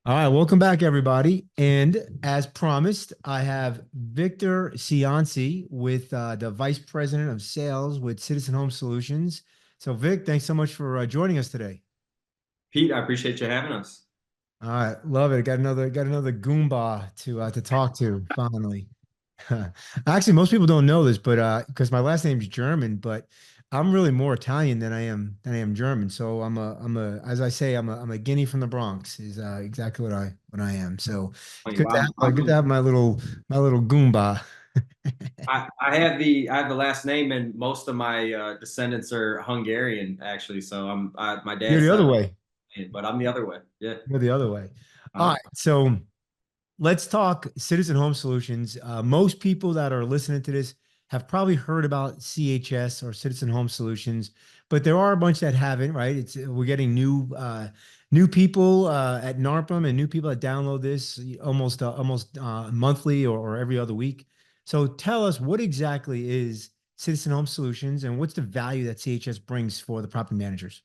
All right, welcome back, everybody. And as promised, I have Victor Cianci with the Vice President of Sales with Citizen Home Solutions. So, Vic, thanks so much for joining us today. Pete, I appreciate you having us. All right, love it. Got another Goomba to talk to finally. Actually, most people don't know this, but because my last name's German, but I'm really more Italian than I am German. So I'm a as I say, I'm a guinea from the Bronx is exactly what I am. So it's Funny, good to well, have good to have my little Goomba. I have the last name, and most of my descendants are Hungarian, actually. So my You're dad's the other side, way. but I'm the other way. Yeah. You're the other way. All Uh, right, so let's talk Citizen Home Solutions. Most people that are listening to this have probably heard about CHS or Citizen Home Solutions, but there are a bunch that haven't, right? We're getting new people at NARPM and new people that download this almost monthly or every other week. So tell us what exactly is Citizen Home Solutions and what's the value that CHS brings for the property managers?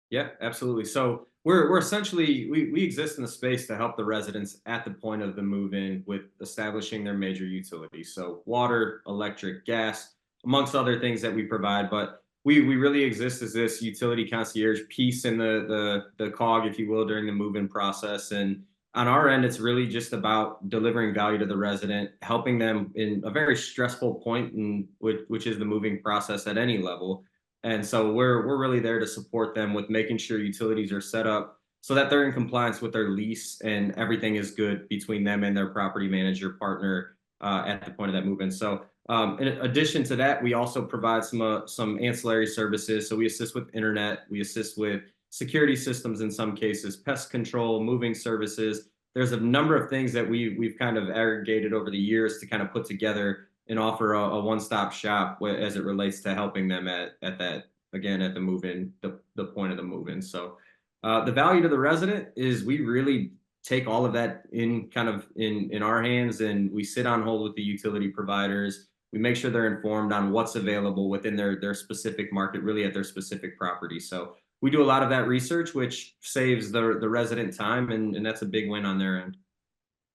yeah, absolutely. So we're essentially we exist in the space to help the residents at the point of the move-in with establishing their major utilities. So water, electric, gas, amongst other things that we provide. But we really exist as this utility concierge piece in the cog, if you will, during the move-in process. And on our end, it's really just about delivering value to the resident, helping them in a very stressful point, in which is the moving process at any level. And so we're really there to support them with making sure utilities are set up so that they're in compliance with their lease and everything is good between them and their property manager partner at the point of that move-in. So in addition to that, we also provide some ancillary services. So we assist with internet, we assist with security systems in some cases, pest control, moving services. There's a number of things that we've kind of aggregated over the years to kind of put together and offer a one-stop shop as it relates to helping them at that, again, at the move-in, the point of the move-in. So the value to the resident is we really take all of that in kind of in our hands, and we sit on hold with the utility providers. We make sure they're informed on what's available within their specific market, really at their specific property. So we do a lot of that research, which saves the resident time, and that's a big win on their end.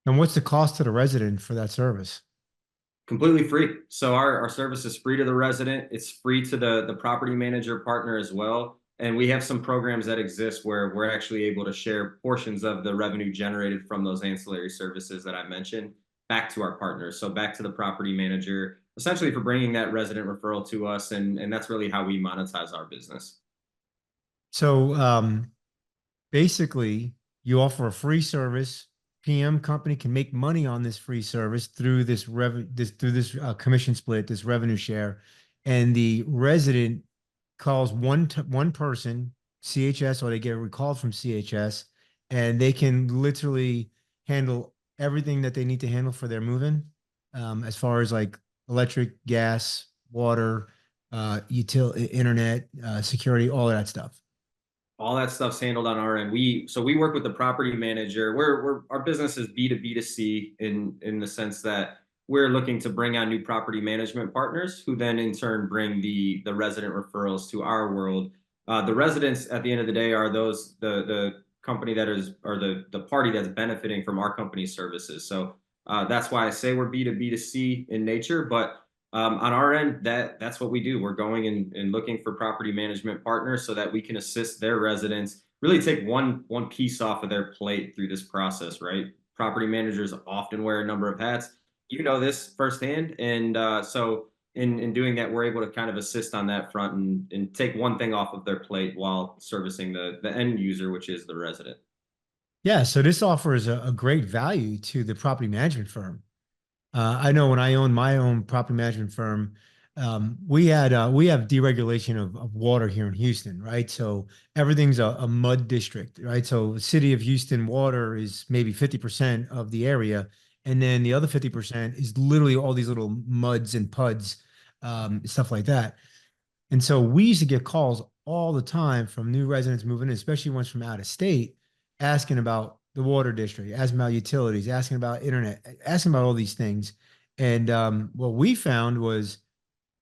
And what's the cost to the resident for that service? Completely free. So our service is free to the resident. It's free to the property manager partner as well. And we have some programs that exist where we're actually able to share portions of the revenue generated from those ancillary services that I mentioned back to our partners. So back to the property manager, essentially for bringing that resident referral to us. And that's really how we monetize our business. So basically, you offer a free service. PM company can make money on this free service through this commission split, this revenue share, and the resident calls one person, CHS, or they get recalled from CHS, and they can literally handle everything that they need to handle for their move-in, as far as like electric, gas, water, internet, security, all of that stuff. All that stuff's handled on our end. We work with the property manager. We're our business is B2B2C in the sense that we're looking to bring on new property management partners who then in turn bring the resident referrals to our world. The residents at the end of the day are those the company that is or the party that's benefiting from our company's services. So that's why I say we're B2B2C in nature, but on our end, that's what we do. We're going and looking for property management partners so that we can assist their residents, really take one piece off of their plate through this process, right? Property managers often wear a number of hats. You know this firsthand, and so in doing that, we're able to kind of assist on that front and take one thing off of their plate while servicing the end user, which is the resident. Yeah, so this offers a great value to the property management firm. I know when I owned my own property management firm, we have deregulation of water here in Houston, right? So everything's a mud district, right? So the city of Houston water is maybe 50% of the area, and then the other 50% is literally all these little muds and puds, stuff like that. And so we used to get calls all the time from new residents moving in, especially ones from out of state, asking about the water district, asking about utilities, asking about internet, asking about all these things. And what we found was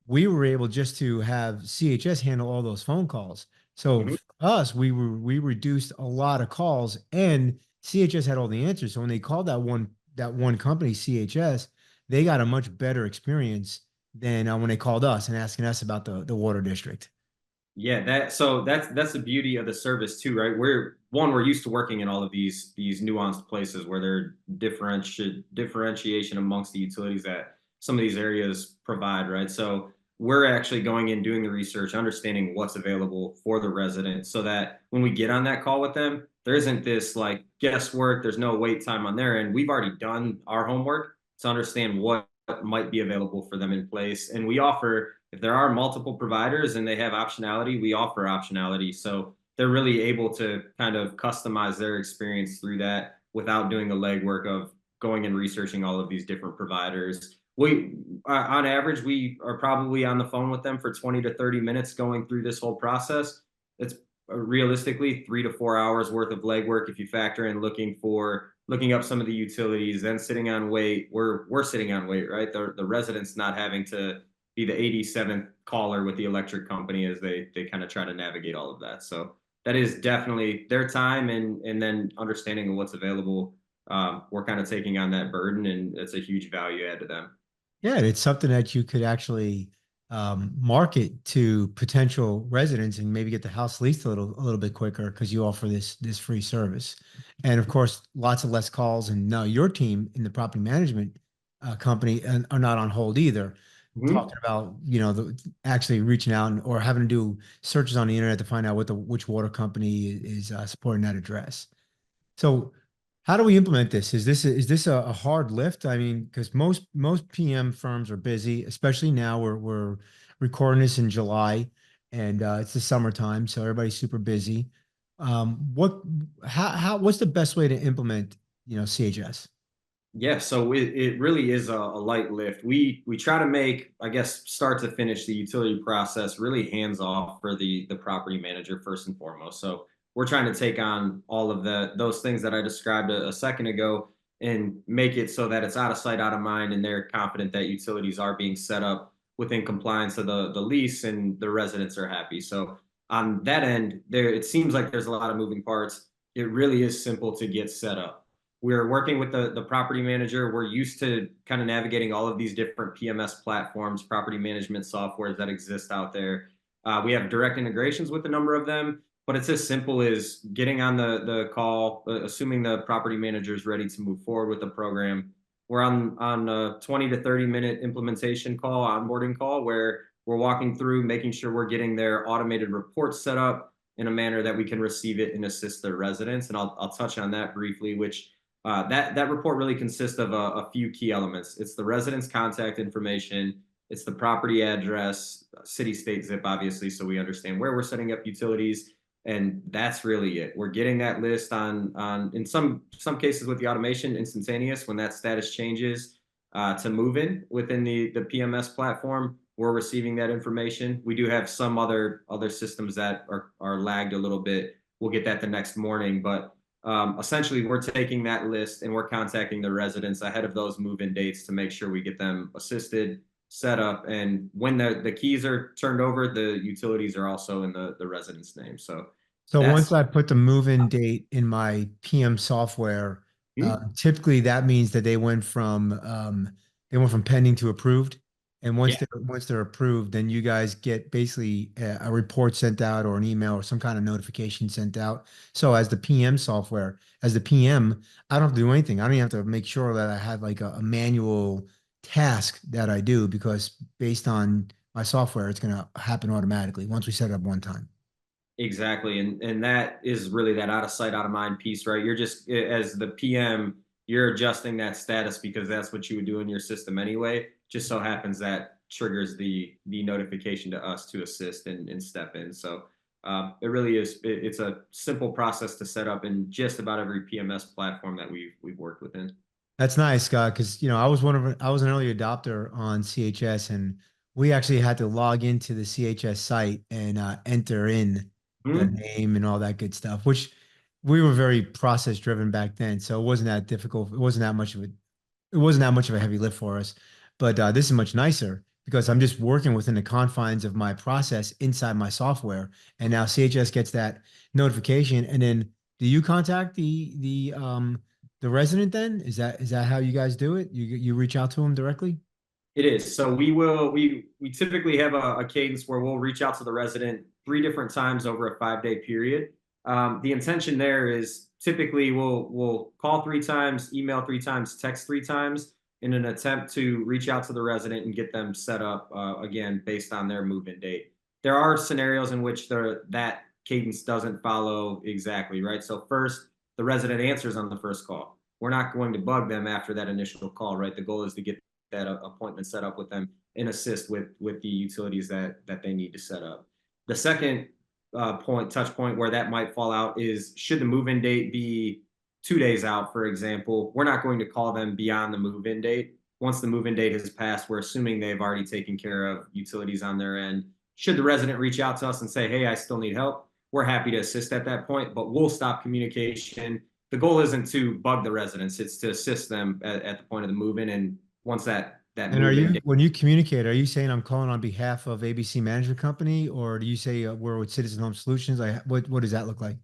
we were able just to have CHS handle all those phone calls. So Mhm. for us, we reduced a lot of calls and CHS had all the answers. So when they called that one company, CHS, they got a much better experience than when they called us and asking us about the water district. Yeah, that's the beauty of the service too, right? We're used to working in all of these nuanced places where there are differentiation amongst the utilities that some of these areas provide, right? So we're actually going in, doing the research, understanding what's available for the resident, so that when we get on that call with them, there isn't this like guesswork. There's no wait time on their end. We've already done our homework to understand what might be available for them in place, and we offer, if there are multiple providers and they have optionality, we offer optionality. So they're really able to kind of customize their experience through that without doing the legwork of going and researching all of these different providers. On average, we are probably on the phone with them for 20 to 30 minutes going through this whole process. It's realistically 3 to 4 hours worth of legwork if you factor in looking up some of the utilities, then sitting on wait. We're sitting on wait, right? The residents not having to be the 87th caller with the electric company as they kind of try to navigate all of that. So that is definitely their time, and then understanding what's available. We're kind of taking on that burden, and it's a huge value add to them. Yeah, it's something that you could actually market to potential residents and maybe get the house leased a little bit quicker because you offer this free service. And of course, lots of less calls. And now your team in the property management company are not on hold either. Mm-hmm. Talking about, actually reaching out or having to do searches on the internet to find out which water company is supporting that address. So how do we implement this? Is this a hard lift? I mean, because most PM firms are busy, especially now we're recording this in July and it's the summertime, so everybody's super busy. What how what's the best way to implement, CHS? Yeah, so it really is a light lift. We try to make, I guess, start to finish the utility process really hands off for the property manager first and foremost. So we're trying to take on all of those things that I described a second ago and make it so that it's out of sight, out of mind, and they're confident that utilities are being set up within compliance of the lease and the residents are happy. So on that end, there it seems like there's a lot of moving parts. It really is simple to get set up. We're working with the property manager. We're used to kind of navigating all of these different PMS platforms, property management softwares that exist out there. We have direct integrations with a number of them, but it's as simple as getting on the call, assuming the property manager is ready to move forward with the program. We're on a 20 to 30-minute implementation call, onboarding call, where we're walking through, making sure we're getting their automated reports set up in a manner that we can receive it and assist their residents. And I'll touch on that briefly, which that report really consists of a few key elements. It's the resident's contact information, it's the property address, city, state, zip, obviously, so we understand where we're setting up utilities, and that's really it. We're getting that list on in some cases with the automation instantaneous when that status changes to move in within the PMS platform. We're receiving that information. We do have some other systems that are lagged a little bit. We'll get that the next morning, but essentially, we're taking that list and we're contacting the residents ahead of those move-in dates to make sure we get them assisted, set up, and when the keys are turned over, the utilities are also in the resident's name. So So once that's I put the move-in date in my PM software, typically that means that they went from pending to approved. And yeah, once they're approved, then you guys get basically a report sent out or an email or some kind of notification sent out. So as the PM software, as the PM, I don't have to do anything. I don't even have to make sure that I have like a manual task that I do because based on my software, it's going to happen automatically once we set it up one time. exactly, and that is really that out of sight, out of mind piece, right? You're just as the PM, you're adjusting that status because that's what you would do in your system anyway. Just so happens that triggers the notification to us to assist and step in. So it really is. It's a simple process to set up in just about every PMS platform that we've worked within. That's nice, Scott, because I was an early adopter on CHS, and we actually had to log into the CHS site and enter in the Hmm. name and all that good stuff, which we were very process driven back then, so it wasn't that difficult. It wasn't that much of a heavy lift for us. But this is much nicer because I'm just working within the confines of my process inside my software, and now CHS gets that notification, and then do you contact the resident then? Is that how you guys do it? You reach out to them directly? It is. So we typically have a cadence where we'll reach out to the resident 3 different times over a 5-day period. The intention there is typically we'll call 3 times, email 3 times, text 3 times in an attempt to reach out to the resident and get them set up again based on their move-in date. There are scenarios in which that cadence doesn't follow exactly, right? So first, the resident answers on the first call. We're not going to bug them after that initial call, right? The goal is to get that appointment set up with them and assist with the utilities that they need to set up. The second touch point where that might fall out is should the move-in date be 2 days out, for example, we're not going to call them beyond the move-in date. Once the move-in date has passed, we're assuming they've already taken care of utilities on their end. Should the resident reach out to us and say, hey, I still need help, we're happy to assist at that point, but we'll stop communication. The goal isn't to bug the residents, it's to assist them at the point of the move-in. And once that And are move-in you, date. when you communicate, are you saying I'm calling on behalf of ABC Management Company, or do you say we're with Citizen Home Solutions? Like, what does that look like?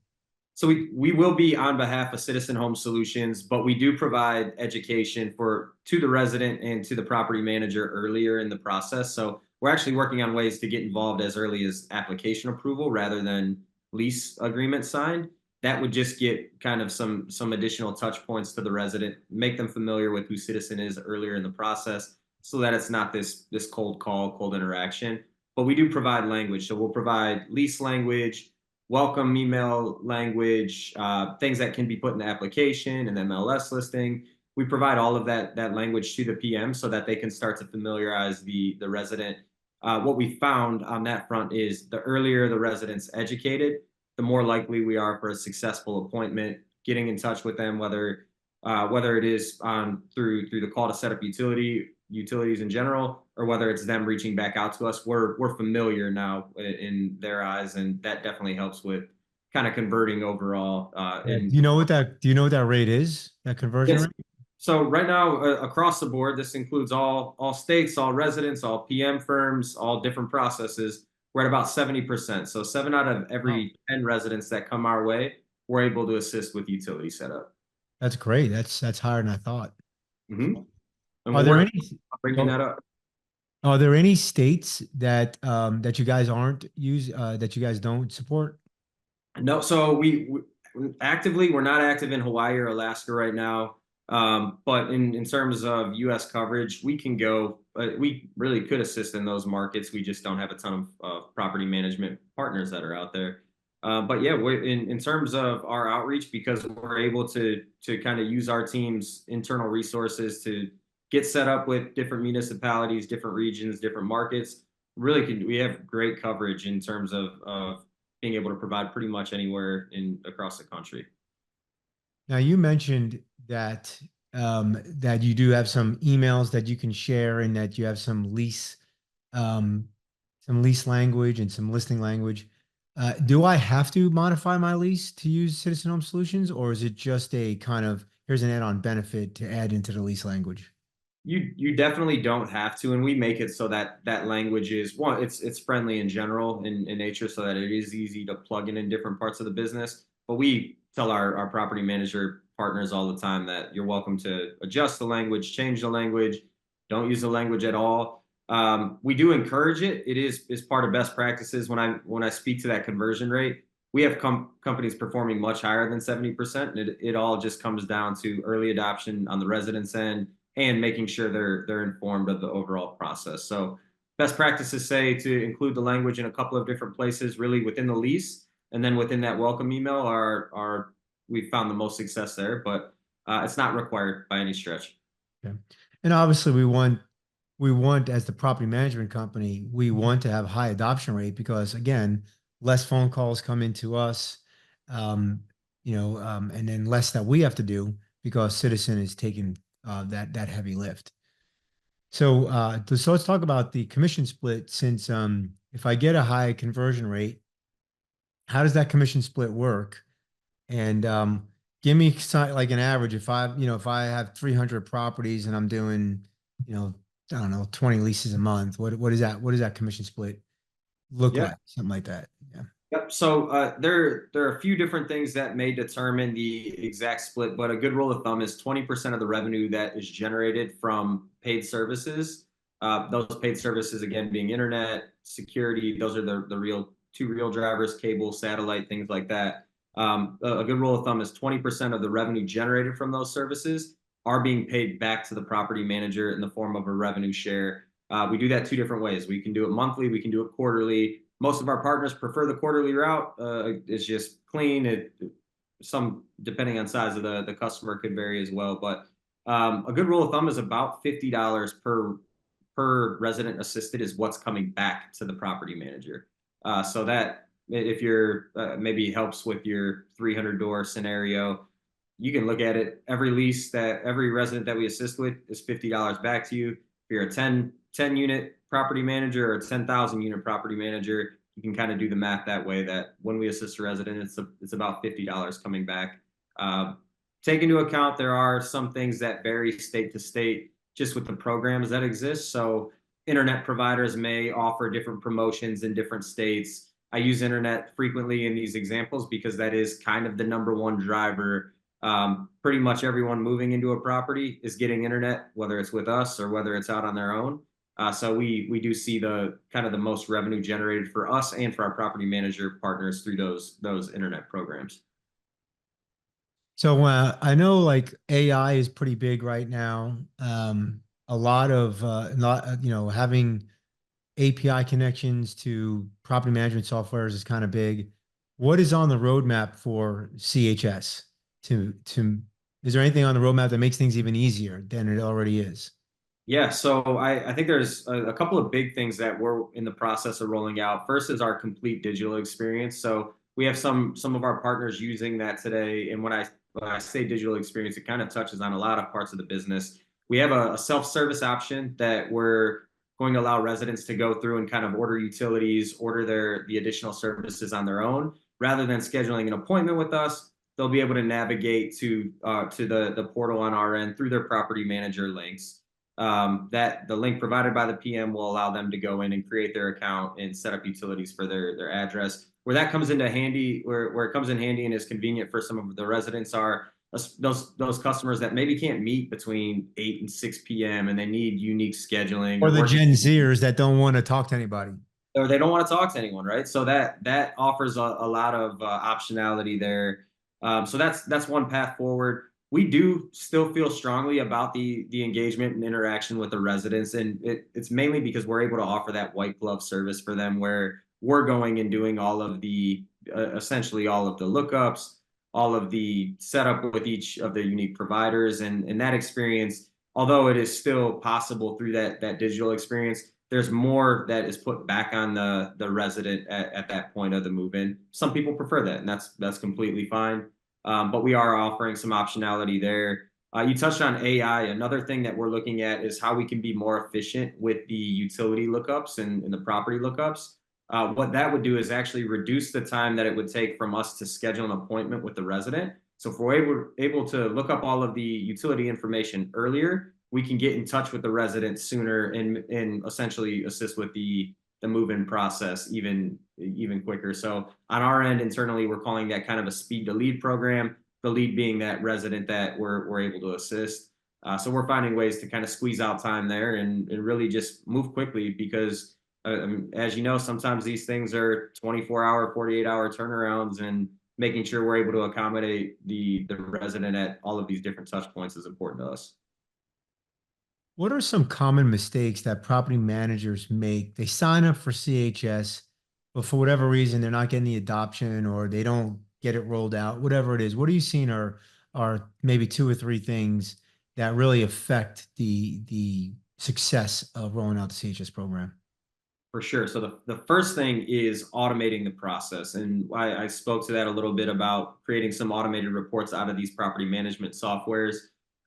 So we will be on behalf of Citizen Home Solutions, but we do provide education to the resident and to the property manager earlier in the process. So we're actually working on ways to get involved as early as application approval rather than lease agreement signed. That would just get kind of some additional touch points to the resident, make them familiar with who Citizen is earlier in the process, so that it's not this cold call, cold interaction. But we do provide language, so we'll provide lease language, welcome email language, things that can be put in the application and MLS listing. We provide all of that language to the PM so that they can start to familiarize the resident. What we found on that front is the earlier the resident's educated, the more likely we are for a successful appointment. Getting in touch with them, whether it is through the call to set up utilities in general, or whether it's them reaching back out to us, we're familiar now in their eyes, and that definitely helps with kind of converting overall. Do you know what that rate is? That conversion Yes. rate? So right now, across the board, this includes all states, all residents, all PM firms, all different processes. We're at about 70%. So 7 out of Oh, every 10 residents that come our way, we're able to assist with utility setup. that's great. That's higher than I thought. Mm-hmm. And Are we're there working any on bringing oh, that up. are there any states that you guys that you guys don't support? No, so we're not active in Hawaii or Alaska right now. But in terms of U.S. coverage, we can go. We really could assist in those markets. We just don't have a ton of property management partners that are out there. But yeah, we're in terms of our outreach, because we're able to kind of use our team's internal resources to get set up with different municipalities, different regions, different markets. We have great coverage in terms of being able to provide pretty much anywhere across the country. Now you mentioned that you do have some emails that you can share, and that you have um, some lease language and some listing language. Do I have to modify my lease to use Citizen Home Solutions, or is it just a kind of here's an add-on benefit to add into the lease language? You definitely don't have to, and we make it so that that language is one, it's friendly in general in nature, so that it is easy to plug in different parts of the business. But we tell our property manager partners all the time that you're welcome to adjust the language, change the language, don't use the language at all. We do encourage it. It is part of best practices. When I speak to that conversion rate, we have companies performing much higher than 70%, and it all just comes down to early adoption on the residents end and making sure they're informed of the overall process. So best practices say to include the language in a couple of different places, really within the lease, and then within that welcome email are we found the most success there, but it's not required by any stretch. Yeah. And obviously we want as the property management company, we want to have a high adoption rate because again, less phone calls come into us, um, and then less that we have to do because Citizen is taking that heavy lift. So let's talk about the commission split. Since if I get a high conversion rate, how does that commission split work? And give me like an average. If I have 300 properties and I'm doing, I don't know, 20 leases a month, what does that commission split look Yeah. like? Something like that. Yeah. Yep. So there are a few different things that may determine the exact split, but a good rule of thumb is 20% of the revenue that is generated from paid services. Those paid services, again, being internet, security, those are the real two real drivers, cable, satellite, things like that. A good rule of thumb is 20% of the revenue generated from those services are being paid back to the property manager in the form of a revenue share. We do that two different ways. We can do it monthly, we can do it quarterly. Most of our partners prefer the quarterly route. It's just clean. Some depending on size of the customer could vary as well, but a good rule of thumb is about $50 per resident assisted is what's coming back to the property manager. So that if you're maybe helps with your 300 door scenario, you can look at it. Every lease that every resident that we assist with is $50 back to you. If you're a 10 unit property manager or a 10,000 unit property manager, you can kind of do the math that way, that when we assist a resident, it's about $50 coming back. Take into account there are some things that vary state to state just with the programs that exist. So internet providers may offer different promotions in different states. I use internet frequently in these examples because that is kind of the number one driver. Pretty much everyone moving into a property is getting internet, whether it's with us or whether it's out on their own. So we do see the kind of the most revenue generated for us and for our property manager partners through those internet programs. So I know like AI is pretty big right now. A lot of having API connections to property management softwares is kind of big. What is on the roadmap for CHS? To Is there anything on the roadmap that makes things even easier than it already is? Yeah, so I think there's a couple of big things that we're in the process of rolling out. First is our complete digital experience. So we have some of our partners using that today. And when I say digital experience, it kind of touches on a lot of parts of the business. We have a self-service option that we're going to allow residents to go through and kind of order utilities, order the additional services on their own, rather than scheduling an appointment with us. They'll be able to navigate to the portal on our end through their property manager links. That the link provided by the PM will allow them to go in and create their account and set up utilities for their address. Where that comes into handy, where it comes in handy and is convenient for some of the residents are those customers that maybe can't meet between 8 and 6 p.m. and they need unique scheduling Or or the working, Gen Zers that don't want to talk to anybody. or they don't want to talk to anyone, right? So that offers a lot of optionality there. So that's one path forward. We do still feel strongly about the engagement and interaction with the residents, and it's mainly because we're able to offer that white glove service for them, where we're going and doing all of the essentially all of the lookups, all of the setup with each of the unique providers, and that experience. Although it is still possible through that digital experience, there's more that is put back on the resident at that point of the move-in. Some people prefer that, and that's completely fine. But we are offering some optionality there. You touched on AI. Another thing that we're looking at is how we can be more efficient with the utility lookups and the property lookups. What that would do is actually reduce the time that it would take from us to schedule an appointment with the resident. So if we're able to look up all of the utility information earlier, we can get in touch with the resident sooner and essentially assist with the move-in process even quicker. So on our end internally, we're calling that kind of a speed to lead program. The lead being that resident that we're able to assist. So we're finding ways to kind of squeeze out time there and really just move quickly because as you know, sometimes these things are 24-hour, 48-hour turnarounds, and making sure we're able to accommodate the resident at all of these different touch points is important to us. What are some common mistakes that property managers make? They sign up for CHS, but for whatever reason, they're not getting the adoption or they don't get it rolled out, whatever it is. What are you seeing are maybe two or three things that really affect the success of rolling out the CHS program? For sure. So the first thing is automating the process. And I spoke to that a little bit about creating some automated reports out of these property management softwares.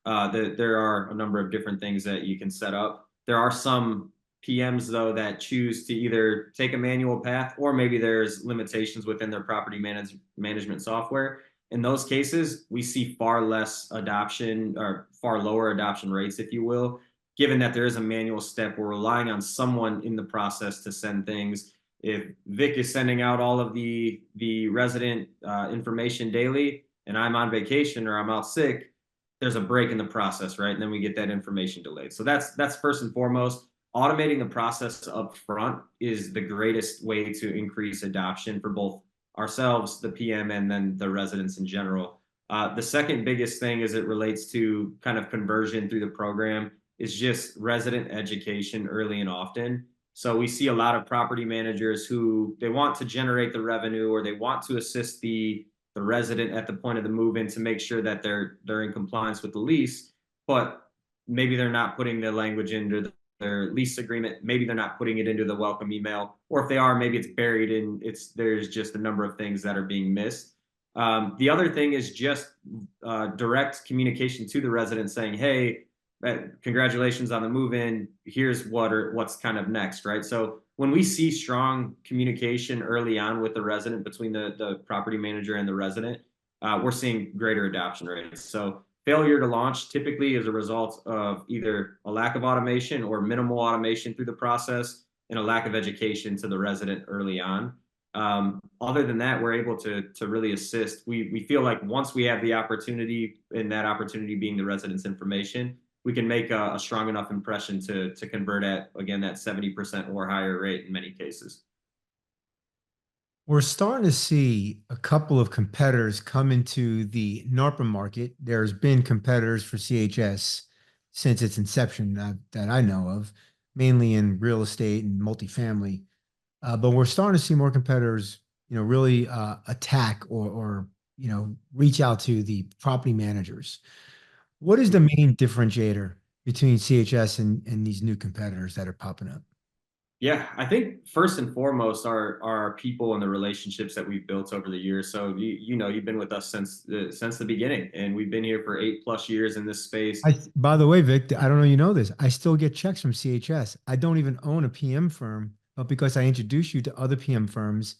There are a number of different things that you can set up. There are some PMs, though, that choose to either take a manual path or maybe there's limitations within their property management software. In those cases, we see far less adoption or far lower adoption rates, if you will, given that there is a manual step. We're relying on someone in the process to send things. if Vic is sending out all of the resident information daily, and I'm on vacation or I'm out sick, there's a break in the process, right? And then we get that information delayed. So that's first and foremost. Automating the process up front is the greatest way to increase adoption for both ourselves, the PM, and then the residents in general. The second biggest thing as it relates to kind of conversion through the program is just resident education early and often. So we see a lot of property managers who they want to generate the revenue or they want to assist the resident at the point of the move in to make sure that they're in compliance with the lease, but maybe they're not putting the language into their lease agreement. Maybe they're not putting it into the welcome email, or if they are, maybe it's buried in there's just a number of things that are being missed. The other thing is just direct communication to the resident saying, hey, congratulations on the move in. Here's what's kind of next, right? So when we see strong communication early on with the resident between the property manager and the resident, we're seeing greater adoption rates. So failure to launch typically is a result of either a lack of automation or minimal automation through the process and a lack of education to the resident early on. Other than that, we're able to really assist. We feel like once we have the opportunity, and that opportunity being the resident's information, we can make a strong enough impression to convert at, again, that 70% or higher rate in many cases. We're starting to see a couple of competitors come into the NARPM market. There's been competitors for CHS since its inception that I know of, mainly in real estate and multifamily. But we're starting to see more competitors, really attack or reach out to the property managers. What is the main differentiator between CHS and these new competitors that are popping up? Yeah, I think first and foremost are our people and the relationships that we've built over the years. So you've been with us since the beginning, and we've been here for 8+ years in this space. By the way, Vic, I don't know you know this. I still get checks from CHS. I don't even own a PM firm, but because I introduced you to other PM firms,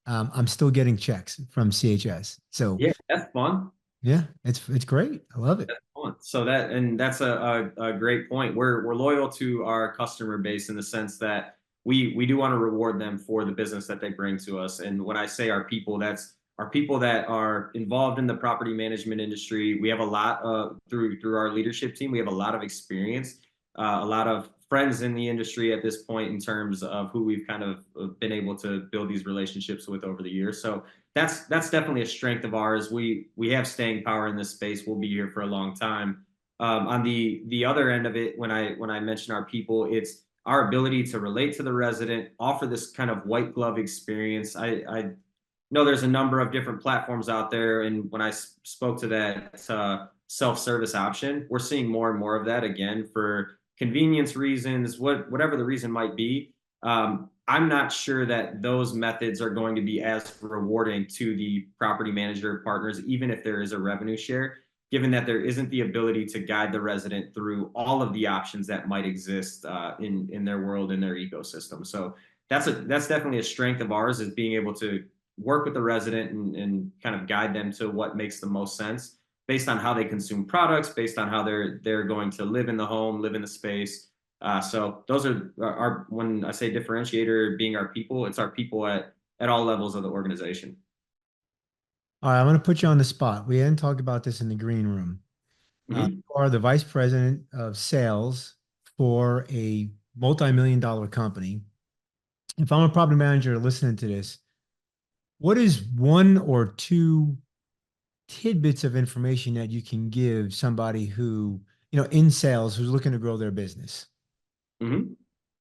I'm still getting checks from CHS. So Yeah, that's fun. yeah, it's great. I love it. That's fun. So that's a great point. We're loyal to our customer base in the sense that we do want to reward them for the business that they bring to us. And when I say our people, that's our people that are involved in the property management industry. We have a lot through our leadership team. We have a lot of experience, a lot of friends in the industry at this point in terms of who we've kind of been able to build these relationships with over the years. So that's definitely a strength of ours. We have staying power in this space. We'll be here for a long time. On the other end of it, when I mention our people, it's our ability to relate to the resident, offer this kind of white glove experience. I know there's a number of different platforms out there, and when I spoke to that self-service option, we're seeing more and more of that again for convenience reasons, whatever the reason might be. I'm not sure that those methods are going to be as rewarding to the property manager partners, even if there is a revenue share, given that there isn't the ability to guide the resident through all of the options that might exist in their world, in their ecosystem. So that's definitely a strength of ours, is being able to work with the resident and kind of guide them to what makes the most sense based on how they consume products, based on how they're going to live in the home, live in the space. So those are our, when I say differentiator being our people, it's our people at all levels of the organization. All right, I'm going to put you on the spot. We hadn't talked about this in the green room. Mm-hmm. You are the vice president of sales for a multi-million dollar company. If I'm a property manager listening to this, what is one or two tidbits of information that you can give somebody who, in sales, who's looking to grow their business? Mm-hmm.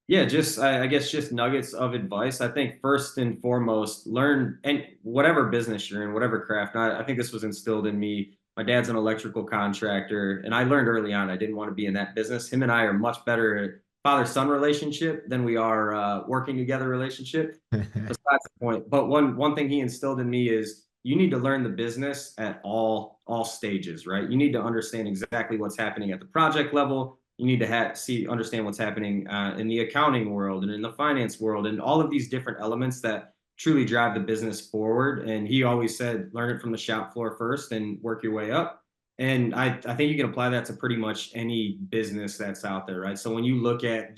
Yeah, just I guess just nuggets of advice. I think first and foremost, learn, and whatever business you're in, whatever craft. I think this was instilled in me. My dad's an electrical contractor, and I learned early on I didn't want to be in that business. Him and I are much better at father-son relationship than we are working together relationship. Besides the point, but one thing he instilled in me is you need to learn the business at all stages, right? You need to understand exactly what's happening at the project level. You need to understand what's happening in the accounting world and in the finance world and all of these different elements that truly drive the business forward. And he always said, learn it from the shop floor first and work your way up. And I think you can apply that to pretty much any business that's out there, right? So when you look at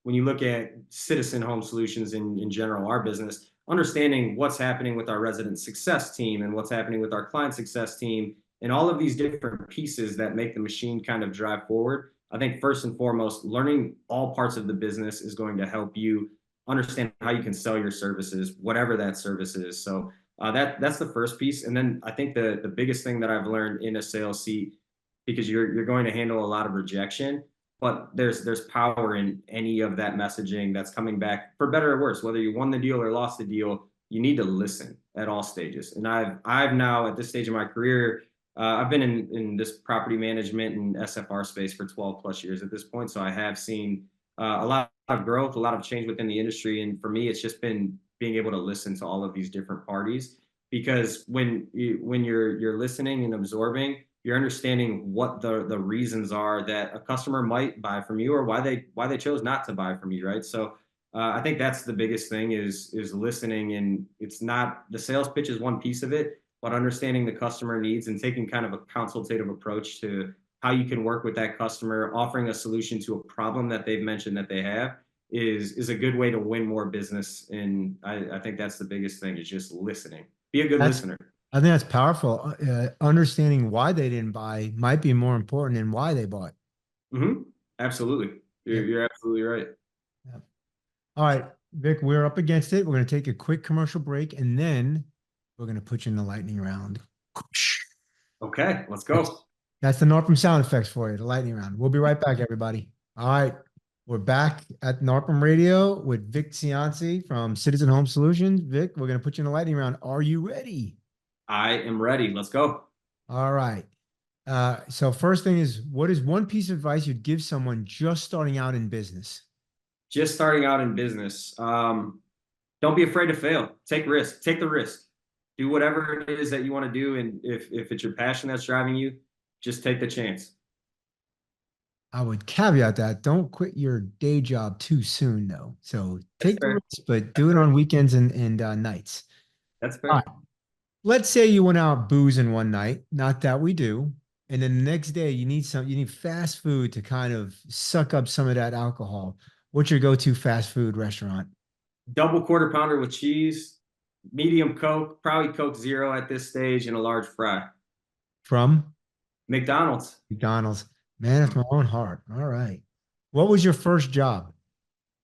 when you look at Citizen Home Solutions in general, our business, understanding what's happening with our resident success team and what's happening with our client success team and all of these different pieces that make the machine kind of drive forward. I think first and foremost, learning all parts of the business is going to help you understand how you can sell your services, whatever that service is. So that's the first piece. And then I think the biggest thing that I've learned in a sales seat, because you're going to handle a lot of rejection, but there's power in any of that messaging that's coming back for better or worse. Whether you won the deal or lost the deal, you need to listen at all stages. And I've now at this stage of my career, I've been in this property management and SFR space for 12 plus years at this point. So I have seen a lot of growth, a lot of change within the industry. And for me, it's just been being able to listen to all of these different parties, because when you're listening and absorbing, you're understanding what the reasons are that a customer might buy from you, or why they chose not to buy from you, right? So I think that's the biggest thing is listening, and it's not the sales pitch is one piece of it, but understanding the customer needs and taking kind of a consultative approach to how you can work with that customer, offering a solution to a problem that they've mentioned that they have is a good way to win more business. And I think that's the biggest thing is just listening. Be a good That's, listener. I think that's powerful. Understanding why they didn't buy might be more important than why they bought. Mm-hmm. Absolutely. Yep. You're absolutely right. Yep. All right, Vic, we're up against it. We're going to take a quick commercial break, and then we're going to put you in the lightning round. Okay, let's That's, go. that's the NARPM sound effects for you, the lightning round. We'll be right back, everybody. All right, we're back at NARPM Radio with Vic Cianci from Citizen Home Solutions. Vic, we're going to put you in the lightning round. Are you ready? I am ready. Let's go. All right. So first thing is, what is one piece of advice you'd give someone just starting out in business? Just starting out in business. Don't be afraid to fail. Take risk. Take the risk. Do whatever it is that you want to do, and if it's your passion that's driving you, just take the chance. I would caveat that don't quit your day job too soon, though. So That's take the fair. risk, but That's do it fair. on weekends and nights. That's All right. fair. Let's say you went out boozing one night, not that we do, and then the next day you need fast food to kind of suck up some of that alcohol. What's your go-to fast food restaurant? Double quarter pounder with cheese, medium Coke, probably Coke Zero at this stage, and a large fry. From McDonald's. McDonald's. Man, it's my own heart. All right. What was your first job?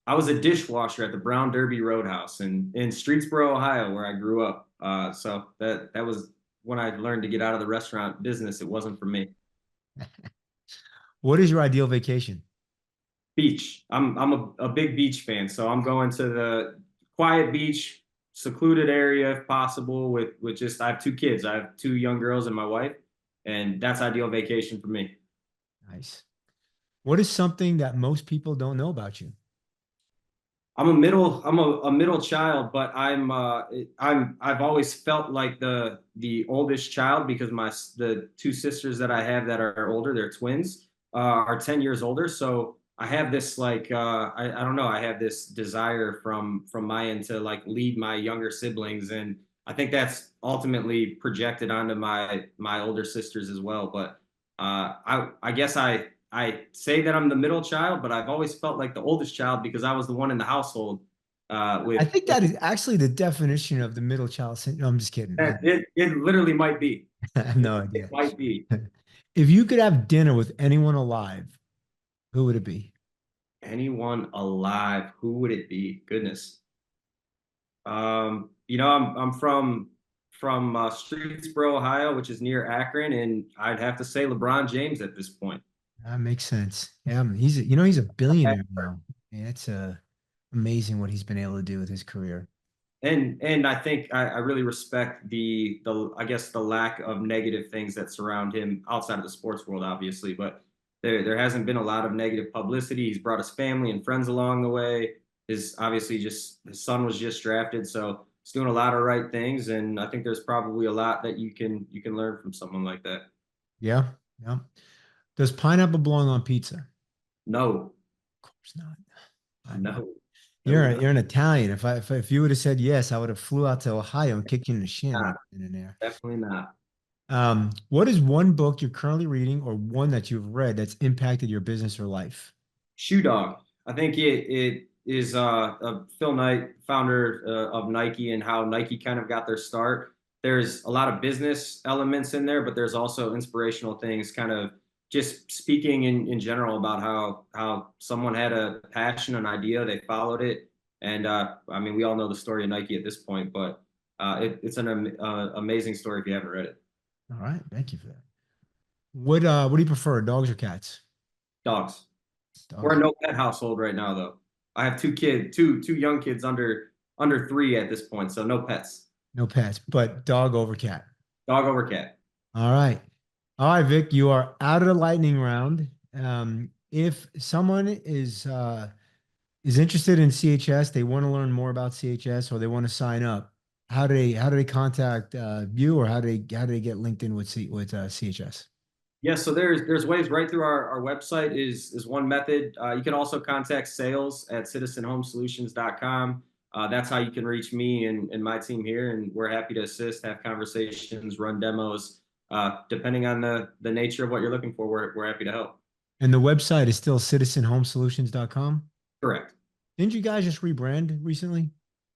I was a dishwasher at the Brown Derby Roadhouse in Streetsboro, Ohio, where I grew up. So that was when I learned to get out of the restaurant business. It wasn't for me. What is your ideal vacation? Beach. I'm a big beach fan, so I'm going to the quiet beach, secluded area if possible. With just I have two kids. I have two young girls and my wife, and that's ideal vacation for me. Nice. What is something that most people don't know about you? I'm a middle child, but I've always felt like the oldest child, because the two sisters that I have that are older, they're twins, are 10 years older. So I have this like I don't know, I have this desire from my end to like lead my younger siblings, and I think that's ultimately projected onto my older sisters as well. But I guess I say that I'm the middle child, but I've always felt like the oldest child because I was the one in the household. I With think that is actually the definition of the middle child syndrome. No, I'm just kidding. it literally might be. I have no It idea. might be. If you could have dinner with anyone alive, who would it be? Anyone alive, who would it be? Goodness. I'm from Streetsboro, Ohio, which is near Akron, and I'd have to say LeBron James at this point. That makes sense. Yeah, he's a billionaire now. Yeah, it's amazing what he's been able to do with his career. And I think I really respect the I guess the lack of negative things that surround him outside of the sports world, obviously, but there hasn't been a lot of negative publicity. He's brought his family and friends along the way. His obviously just his son was just drafted, so he's doing a lot of right things, and I think there's probably a lot that you can learn from someone like that. Yeah, yeah. Does pineapple belong on pizza? Of No, course not. no, no, You're an Italian. If you would have said yes, I would have flew out to Ohio and kicked you in the shin right not, then and there. definitely not. What is one book you're currently reading or one that you've read that's impacted your business or life? Shoe Dog. I think it is Phil Knight, founder of Nike, and how Nike kind of got their start. There's a lot of business elements in there, but there's also inspirational things, kind of just speaking in general about how someone had a passion, an idea, they followed it, and I mean, we all know the story of Nike at this point, but it's an amazing story if you haven't read it. All right, thank you for that. What do you prefer, dogs or cats? Dogs. We're a Dogs. no pet household right now, though. I have two young kids under 3 at this point, so no pets. No pets, but dog over cat. Dog over cat. All right. All right, Vic, you are out of the lightning round. If someone is interested in CHS, they want to learn more about CHS or they want to sign up, how do they contact you, or how do they get linked in with CHS? Yes, so there's ways right through our website is one method. You can also contact sales at citizenhomesolutions.com. That's how you can reach me and my team here, and we're happy to assist, have conversations, run demos. Depending on the nature of what you're looking for, we're happy to help. And the website is still citizenhomesolutions.com. Correct. Didn't you guys just rebrand recently?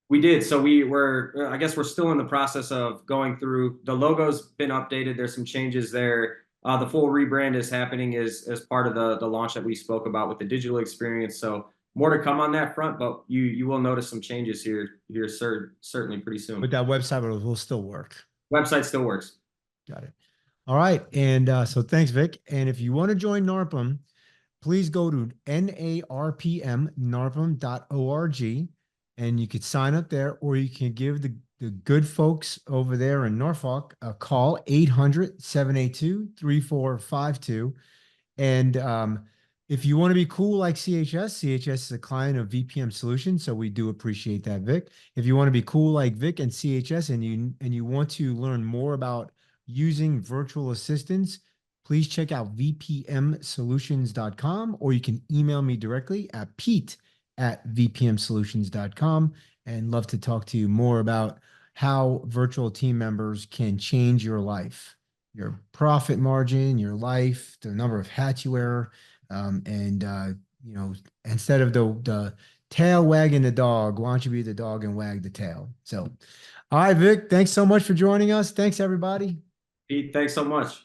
We did. So we were, I guess we're still in the process of going through. The logo's been updated. There's some changes there. The full rebrand is happening as part of the launch that we spoke about with the digital experience. So more to come on that front, but you will notice some changes here certainly pretty soon. But that website will still work. Website still works. Got it. All right. And so thanks, Vic. And if you want to join NARPM, please go to NARPM, narpm.org, and you could sign up there, or you can give the good folks over there in Norfolk a call, 800-782-3452. And if you want to be cool like CHS is a client of VPM Solutions, so we do appreciate that, Vic. If you want to be cool like Vic and CHS, and you want to learn more about using virtual assistants, please check out vpmsolutions.com, or you can email me directly at pete@vpmsolutions.com, and love to talk to you more about how virtual team members can change your life, your profit margin, your life, the number of hats you wear, and instead of the tail wagging the dog, why don't you be the dog and wag the tail? So, all right, Vic, thanks so much for joining us. Thanks, everybody. Pete, thanks so much.